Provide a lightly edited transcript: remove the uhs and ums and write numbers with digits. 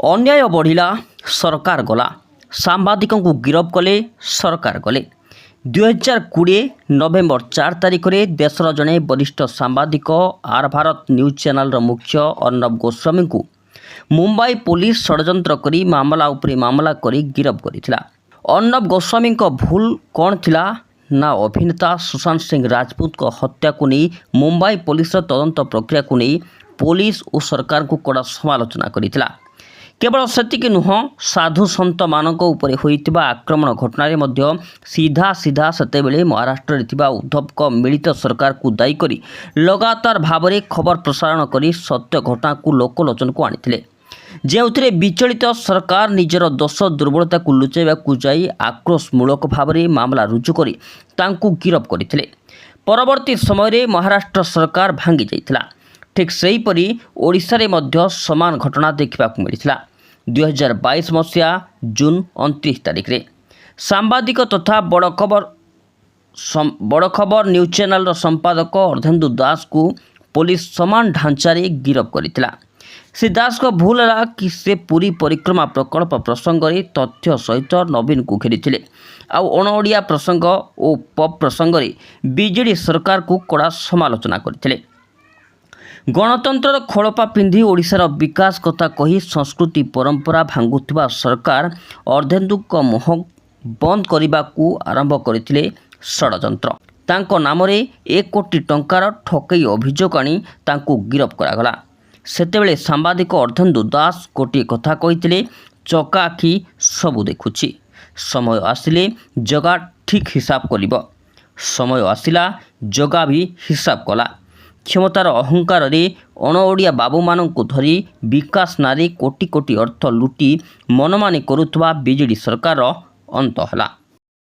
अन्याय बढ़िला सरकार गला सांबादिकों को गिरफ कले सरकार गले 2020 नवेम्बर 4 तारिख में देशर जड़े वरिष्ठ सांबादिक आर भारत न्यूज चैनल मुख्य अर्णब गोस्वामी को मुंबई पुलिस षड्यंत्र करी मामला उपरे मामला करी गिरफ करिथिला। अर्णब गोस्वामी को भूल कौन थिला ना अभिनेता सुशांत सिंह राजपूत को हत्या को नहीं मुंबई पुलिस तदंत प्रक्रिया को नहीं पुलिस और सरकार को कड़ा समालोचना करिथिला। केवल सेतिक नुह साधु सन्त मानक उपरे होइतिबा आक्रमण घटना मध्य सीधा सीधा सेतेबेले महाराष्ट्र थिबा उद्धव को मिलित सरकार को दायी करी लगातार भाव में खबर प्रसारण करी सत्य घटना को लोकलोचन को आनिथिले। जेउथिरे विचलित सरकार निजर दोष दुर्बलता को लुचाइबाकू जाई आक्रोशमूलक भाव में मामला रुजु करी तांकू गिरफ करथिले। परवर्ती समय महाराष्ट्र सरकार भांगी जाइथिला। ठीक सेहीपरि ओडिशा रे मध्य समान घटना देखा मिलता। 2022 मसीहा जून 29 तारिख रे सांबादिक तथा बड़ खबर न्यूज चैनल संपादक अर्धेन्दु दास को पुलिस समान ढांचारे गिरफ करथिला। श्री दास को भूल है कि से पूरी परिक्रमा प्रकल्प प्रसंग में तथ्य सहित नवीन को घेरी आउ अणओडिया प्रसंग और पप प्रसंग में बीजेडी सरकार को कड़ा समालोचना करथिले। गणतंत्र खोलपा पिंधि ओडिशार विकास कथा कही संस्कृति परंपरा भांगुथिबा सरकार अर्धेन्दु मुह बंद करने को आरंभ करथिले षड्यंत्र। तांको नाम रे 1 कोटी टंकार ठकई अभियोग आनी तांको गिरफ करागला। सेतेबेले सांबादिक अर्धेन्दु दास कोटी कथा कहिथिले चका आखि सबु देखुछि, समय आसिले जगा ठीक हिसाब करिब। समय आसिला जगा भी हिसाब कला। क्षमतार अहंकार रे अणओडिया बाबू मानू धरी विकास नारे कोटी कोटी अर्थ लुटी मनमानी करुवा बीजेडी सरकार अंत हला।